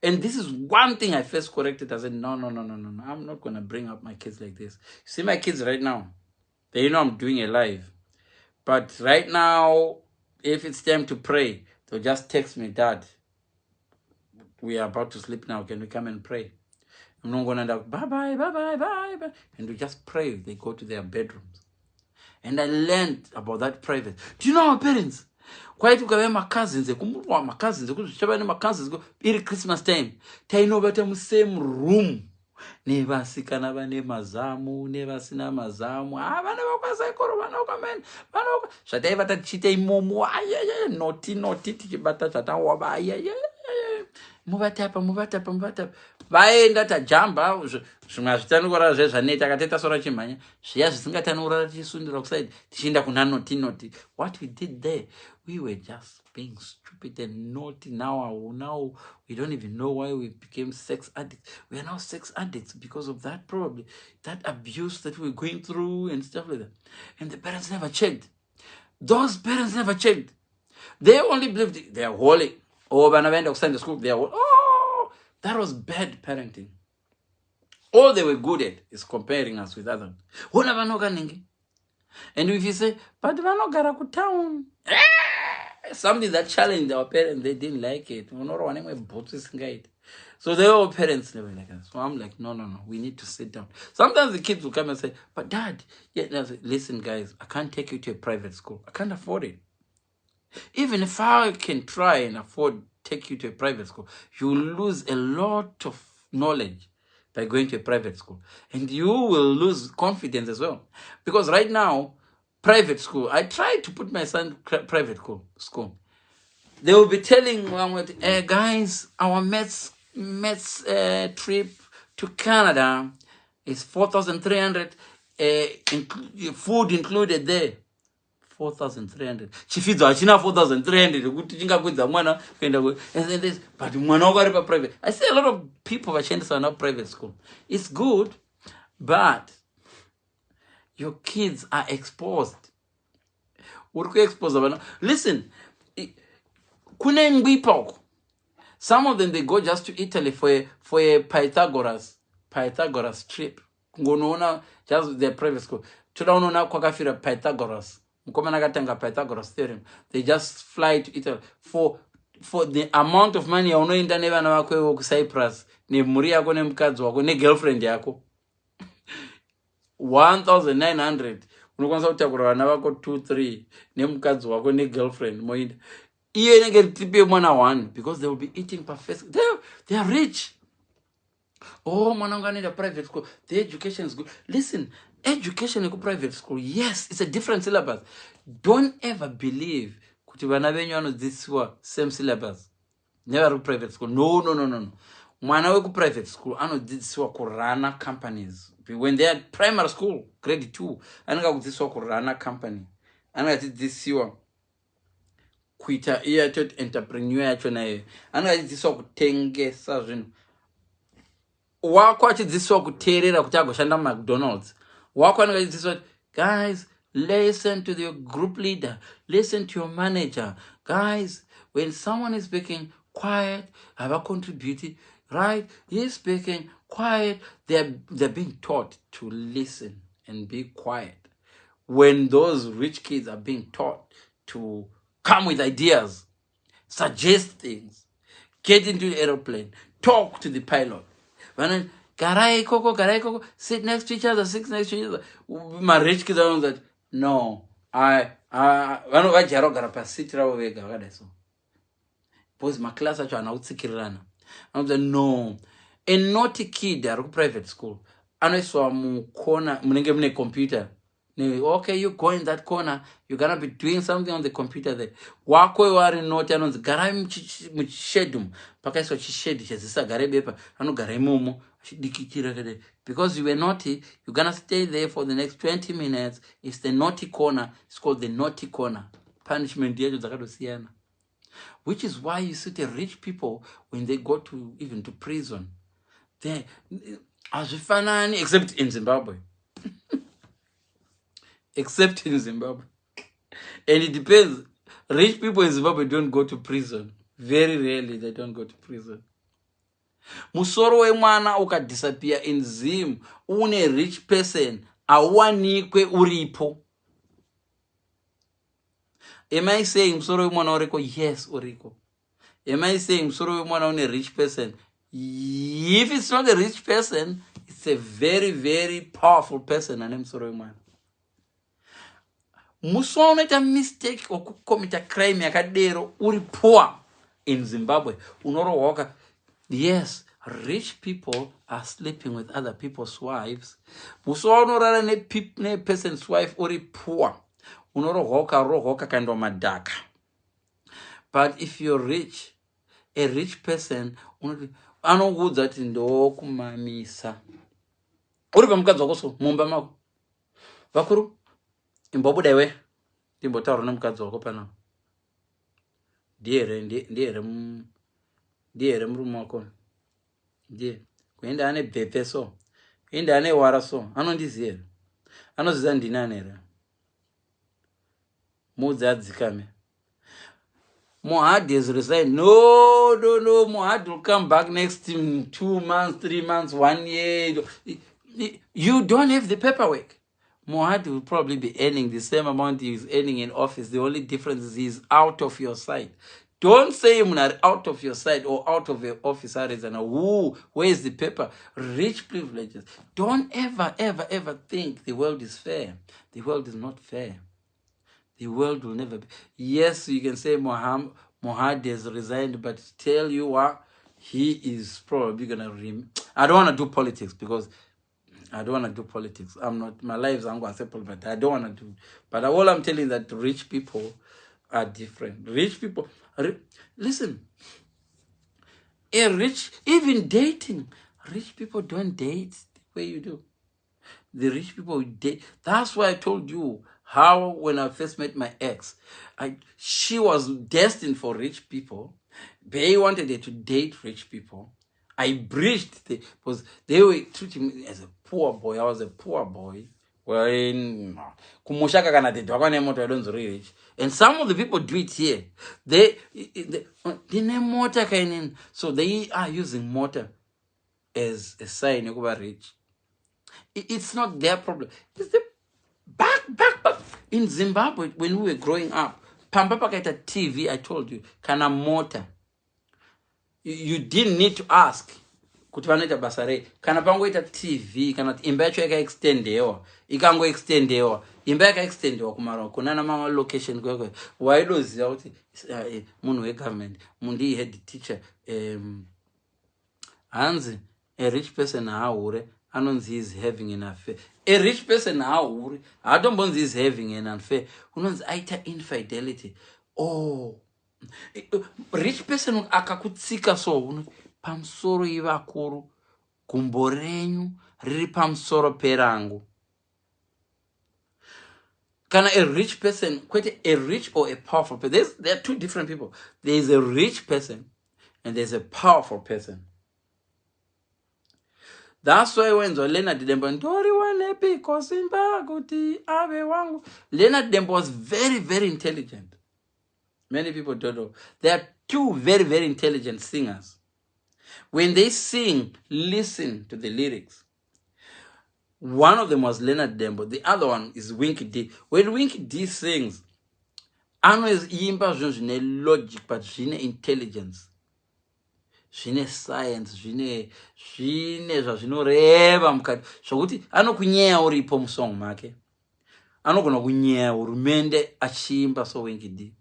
And this is one thing I first corrected. I said, no. I'm not going to bring up my kids like this. See my kids right now. They know I'm doing a live. But right now, if it's time to pray, they'll just text me, Dad, we are about to sleep now. Can we come and pray? I'm not going to end up, bye. And we just pray. They go to their bedrooms. And I learned about that private. Do you know our parents? Quite my cousins, my cousins, my cousins go Christmas time. They know about the same room. Never sikana bane mazamu, never sina mazamu. Never kwasa korobano kamen. Bano shate bata chite momo. Naughty tikibata chata waba. Muvata. Vaenda tajamba zvimwe hazvitanukura zvezvaneta akateta sora chimhanya zviya zvisingatanukura tichisundira kuside tichienda kuna noti. What we did there, we were just being stupid and naughty. Now we don't even know why we became sex addicts. We are now sex addicts because of that, probably that abuse that we're going through and stuff like that. And the parents never checked. Those parents never checked. They only believed they are holy. When I went to Sunday school, they are that was bad parenting. All they were good at is comparing us with others. And if you say, but vanogara ku town, something that challenged our parents, they didn't like it. So they all parents never like us. So I'm like, no, we need to sit down. Sometimes the kids will come and say, but Dad, listen guys, I can't take you to a private school. I can't afford it. Even if I can try and afford take you to a private school, you will lose a lot of knowledge by going to a private school. And you will lose confidence as well. Because right now, private school, I tried to put my son private school. They will be telling guys, our maths trip to Canada is 4,300, food included there. 4,300. Chifidzo achina 4,300 kuti tingakwidza mwana kuenda and then this, but mwana wakaripa private. I see a lot of people vachiendesa now private school. It's good, but your kids are exposed. Listen, some of them, they go just to Italy for a Pythagoras trip. Just their private school. Tunaona kwakafira Pythagoras. Pythagoras theorem. They just fly to Italy for the amount of money unoenda nevana vako ku Cyprus nemhuri yako nemukadzi wako negirlfriend yako 1,900 unokwanisa kutakura vana vako 2-3 nemukadzi wako negirlfriend moinda iye inenge tipe mwana 1 because they will be eating perfect. They are rich. Mwana wangu anaenda private school. The education is good. Listen, education in private school, yes, it's a different syllabus. Don't ever believe kuti vana venyu vanodzidziswa same syllabus. Never private school. No. Mwana weku private school anodzidziswa kurana companies. When they are primary school, grade 2, ananga kudzidziswa kurana company. Ananga kudzidziswa kuita iya tot entrepreneur yacho nayo. Ananga kudzidziswa kutengesa zvinhu. Wako achidzidziswa kuteerera kuti agoshanda McDonald's. Wako ananga kudzidziswa, guys, listen to your group leader, listen to your manager. Guys, when someone is speaking quiet, have a contributed, right? He's speaking quiet. They're being taught to listen and be quiet. When those rich kids are being taught to come with ideas, suggest things, get into the aeroplane, talk to the pilot. Garai koko, sit next to each other, My rich kids are that, no, because my class acho anautsikirana. No, a naughty kid at private school, anoiswa mu corner, munenge mune computer. Okay, you go in that corner, you're gonna be doing something on the computer there. Wako wari naughty anonzi garai muchishedum. Pakaiswa chishedi chezisa gare bepa, anogara imomo, achidikitira kade. Because you were naughty, you're gonna stay there for the next 20 minutes. It's the naughty corner. It's called the naughty corner. Punishment yacho dzakatosiyana. Which is why you see the rich people, when they go to even to prison, they azvifanani, except in Zimbabwe. Except in Zimbabwe. And it depends. Rich people in Zimbabwe don't go to prison. Very rarely they don't go to prison. Musoro wemwana ukadisappear in Zim, une rich person, awanikwe uripo. Am I saying musoro wemwana uriko? Yes, uriko. Am I saying musoro wemwana une rich person? If it's not a rich person, it's a very, very powerful person. And musoro wemwana. Musoro unoita mistake or commit a crime yakadero uri poor in Zimbabwe. Unorohoka. Yes, rich people are sleeping with other people's wives. Musoro unorara ne person's wife uri poor. Unorohoka kind of madaka. But if you're rich, a rich person, anoudza kuti ndokumamisa. Uri pamukadzi wako so mumba mako. Vakuru imbobuda iwe timbotaura nemukadzi wako pana. Ndiere murume wako. Ndiye kuenda ane bhepe so. Kuenda ane wara so. Anondiziva. Anoziva ndini anera. Mudzi adzikame. Mohad has resigned. No. Mohad will come back next 2 months, 3 months, 1 year. You don't have the paperwork. Mohad will probably be earning the same amount he's earning in office. The only difference is he's out of your sight. Don't say him out of your sight or out of your office. Where is the paper? Rich privileges. Don't ever think the world is fair. The world is not fair. The world will never be. Yes, you can say Mohad has resigned, but tell you what, he is probably going to I don't want to do politics because I don't want to do politics. I'm not, my life is unacceptable, but I don't want to do. But all I'm telling you that rich people are different. Rich people, listen, even dating, rich people don't date the way you do. The rich people date. That's why I told you how when I first met my ex, she was destined for rich people. They wanted her to date rich people. I breached because they were treating me as a poor boy. I was a poor boy. Well, in Kumushaka I don't rich. And some of the people do it here. They name motor kainin. So they are using motor as a sign of rich. It's not their problem. It's the back. In Zimbabwe, when we were growing up, Pambapa kaita TV, I told you, kana motor. You didn't need to ask. Kuti vanoita basa rei. Kana pangoita TV, kana imba yacho yakaextendewa. Ikango extendewa. Imba yakaextendewa kumaro. Kunana mama location kwekwe. Waidoziva kuti munhu wegovernment. Mundi head teacher. Hanzi, a rich person haure. anonzi is having an affair. A rich person hauri hatombonzi is having an affair, unonzi aita infidelity. Oh, rich person akakutsika so unoti pamusoro ivakuru gumbo renyu riri pamusoro perangu. Kana a rich person, quite a rich or a powerful person. There are two different people. There is a rich person and there's a powerful person. That's why when Leonard Dembo Leonard Dembo was very, very intelligent. Many people don't know. There are two very, very intelligent singers. When they sing, listen to the lyrics. One of them was Leonard Dembo. The other one is Winky D. When Winky D sings, always imba zvine logic, but zvine intelligence. Zvine science, zvine zvinoreva mukati. Zvokuti anokunyaya uripo musong make. Anogona kunyaya hurumende achimba so Winky D.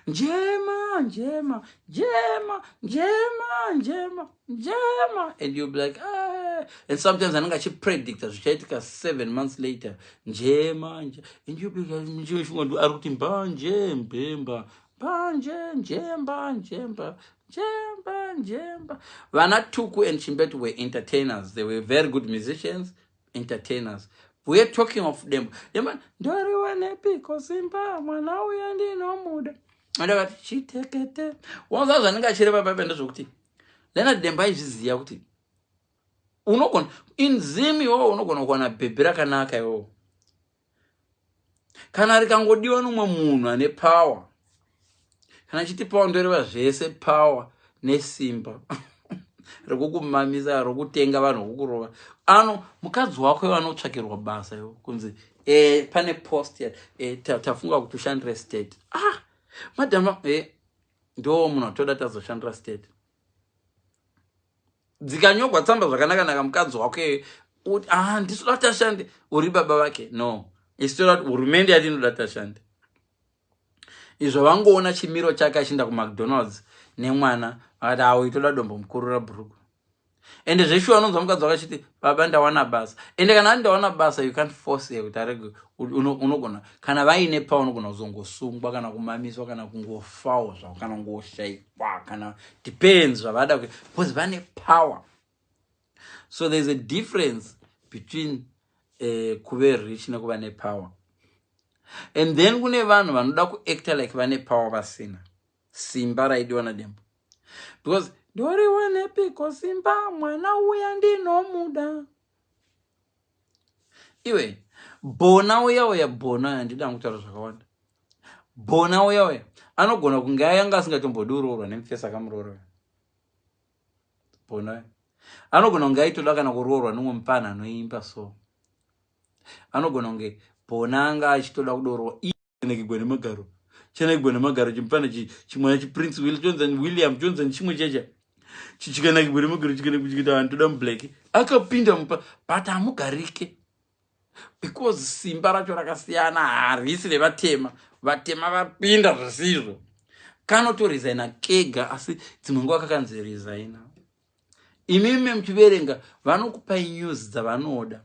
Njema, njema, njema, njema, njema, njema. And you'll be like, ah. And sometimes I'm going to predict that zvichaitika 7 months later. Njema, njema. And you'll be like, njema, aruti mbanje, mbemba, mbanje, njemba, njemba, njemba, njemba. VANA Tuku and Chimbetu were entertainers. They were very good musicians, entertainers. We're talking of them. Ndori wanepi kosimba, mwana uyandi no muda. Andakati chitekete. Wanzaza ndingachireva babenda zvokuti Leonard Dembo aizviziva kuti unogona inzimi unogona kuwana bhebhi rakanaka iwowo kana rikangodiwa nomwe munhu ane power. Kana chiti power ndoreva zvese power nesimba rokukumamisa rokutenga vanhu vokurova. Mukadzi wako anotsvakirwa basa iwo kunzi pane post tafunga kuti ushandire state. Madam, ndo munhu atoda tazoshandira state. Dzikanyogwa tsamba zvakanaka mukadzi wake uti ndisoda tashande uri baba vake. No, istoda hurumende yatinoda tashande. Izvo vangoona chimiro chake achinda kuMcDonald's nemwana akati awo itoda dombo mukuru rabhurugu. Ende zveshuwa anonzwa mukadzi wake achiti baba ndawana basa. Ende kana ndawana basa you can't force her kuti arege unogona kana vaine power unogona kuzongosungwa kana kumamiswa kana kungofawo zvavo kana kungoshaikwa kana depends zvavada because vane power. So there's a difference between kuve rich nekuva ne power. And then kune vanhu vanoda kuacta like vane power vasina simba raidiwa naDembo. Because ndori wanepi kosimba mwana uya ndinomuda. Iwe bona uya bona handida kutaura zvakawanda. Bona uya anogona kunge anga asingatombodi uroorwa nemufesa akamurora. Bona anogona kunge aitoda kana kuroorwa nomwe mupana anoimba so. Anogona kunge bona anga achitoda kudorwa nekigwene magaro. Chena kigwene magaro chimpana chimwana chiprince William Johnson chimwe checha. Chichikana kigwene magaro chikana kuchikita antoda mublack. Akapinda mupa but amugarike. Because simba racho rakasiyana harisi nevatema. Vatema vapinda zvisizvo. Kanotoresigna kega asi dzimwe nguva kakanzi resigna. Imimi mchiverenga vanokupai news dzavanoda.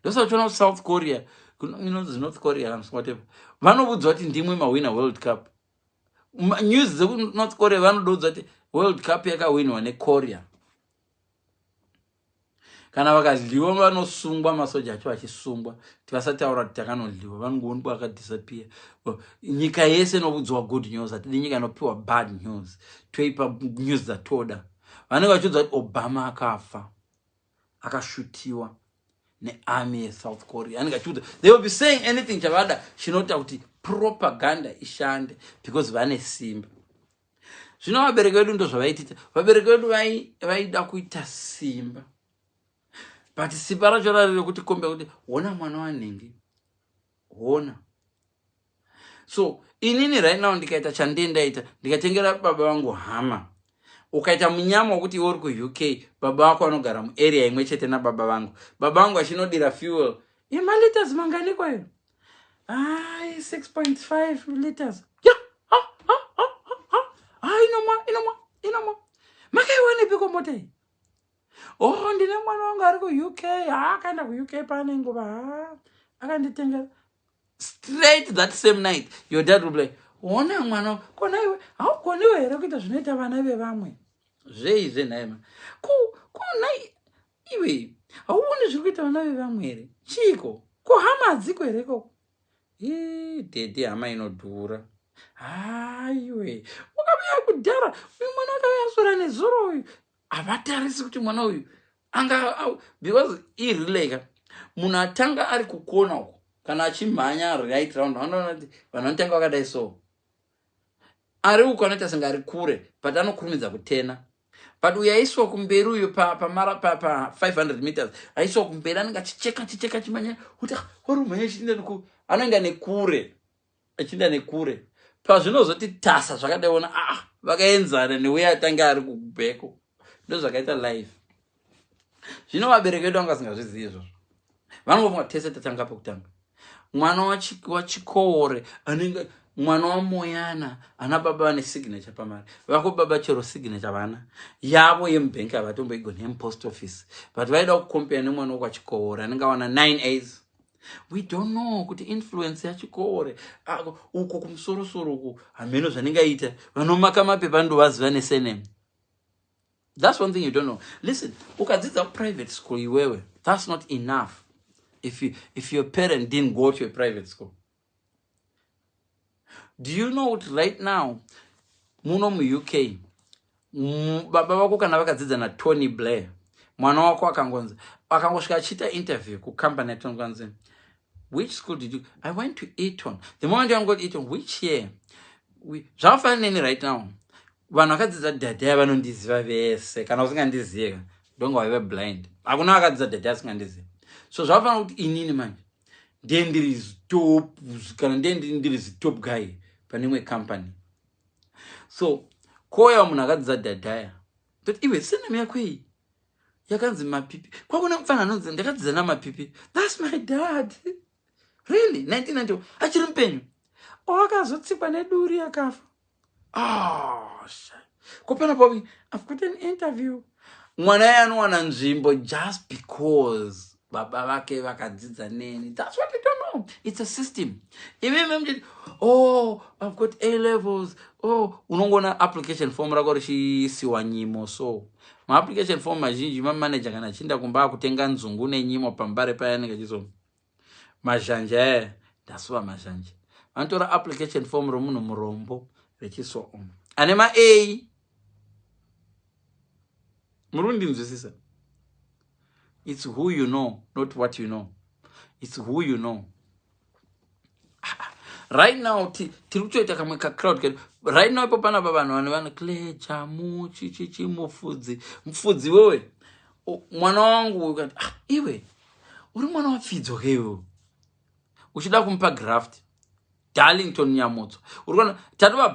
Ndosachiona South Korea, North Korea and whatever. Vanobudzwa kuti ndimwe mawina World Cup. News dzeku North Korea vanodoudza kuti World Cup yakawinwa neKorea. Kana vakadliwa vanosungwa masoja acho vachisungwa kuti vasataura kuti takanodliwa vanongoonekwa vakadisappear. Nyika yese inobudzwa good news atidi nyika inopiwa bad news. Toipa news dzatoda. Vanenge vachiudza kuti Obama akafa akashutiwa nearmy yeSouth Korea. Anenge achiudza they will be saying anything chavada chinota kuti propaganda ishande because vane simba. Zvino vabereki vedu ndo zvavaitita. Vabereki vedu vaida kuita simba. But simba racho rari kuti kombe kuti wona mwana wanenge. Wona. So inini right now ndikaita chandendaita ndikatengera baba vangu hama. Ukaita munyama kuti uri ku UK, baba wako anogara muarea imwe chete na baba vangu. Baba vangu achinodira fuel. Liters mangani kwayo? 6.5 liters. Yeah. Inoma. Makaiwane piko motai. Oh, ndine mwana wangu ari ku-UK. Akaenda ku-UK pane nguva. Akanditenga. Straight that same night, your dad will be like, ona mwana, kona iwe, haukoniwe here kuita zvinoita vana vevamwe. Zveizve naima. Kona iwe, hauoni zviri kuita vana vevamwe here? Chiko, ko hama hadziko here koko? Dede hama inodhura. Iwe, ukabuya kudhara, uyu mwana akauya aswera nezuro uyu. Havatarisi kuti mwana uyu anga, because irileka munhu atanga ari kukona uko kana achimhanya right round vanoona kuti vanhu vanotanga vakadai so ari uko anoita senge ari kure but anokurumidza kutena. But uyu aiswa kumberi uyu pa 500 meters aiswa kumberi anenge achicheka chimhanya kuti warumhanya achienda neku anoenda nekure achienda nekure pazvinozoti tasa zvakadaiona vakaenzana neuye atanga ari kubheko. Ndo zvakaita life. Zvino vabereki vedu vanga vasingazvizivi izvozvo. Vanongofunga tese tatanga pokutanga. Mwana wachikoore anenge mwana wamoyana ana baba vane signature pamari. Vako baba chero signature vana. Yavo yemubhenki avatomboigona yemupost office. But vaida kukompea nemwana wachikoore anenge awana 9 A's. We don't know kuti influence yachikoore uko kumusoro uko hameno zvanenge aita vanomaka mapepa ndo vaziva nesurname. That's one thing you don't know. Listen, ukadzidza private school iwewe, that's not enough. If your parent didn't go to a private school. Do you know what right now, muno mu UK, baba vako kana vakadzidza na Tony Blair, mwana wako akangosvika achiita interview ku company yatonganzi, which school did you? I went to Eton. The moment you got Eton, which year? Zvafaneni right now. Vanhu vakadzidza dhadhaya vanondiziva vese kana usingandiziva ndonga waive blind. Hakuna vakadzidza dhadhaya asingandiziva. So zvavafanira kuti inini manje ndiye ndiri top kana ndiye ndiri top guy pane imwe company. So koya munhu akadzidza dhadhaya but iwe surname yako iyi yakanzi Mapipi. Kwakuna mufana anonzi ndakadzidza naMapipi. That's my dad. Really? 1990 achiri mupenyu. Akazotsikwa neduri akafa. Kopena povi, I've got an interview. Mwana yanowana nzvimbo just because baba vake vakadzidza neni. That's what you don't know. It's a system. I've got A levels. Unongona application form rako richisiwa nyimo. So ma application form mazhinji manager kana chinda kumba kutenga nzungu nenyimo pambare paya nenge chizo mazhanja. That's what mazhanja. Antora application form romunhu murombo rechiswa anema A. Murundi nzwisisa. It's who you know, not what you know. It's who you know. Right now, tiruchoita kamwe ka crowd. Right now, ipo pana vanhu vana Claire Chamu chichi mufudzi wewe. Mwana wangu ukati iwe uri mwana wafidzo kewo. Uchida kumpa graft. Darlington Nyamutso. Urikona tatuva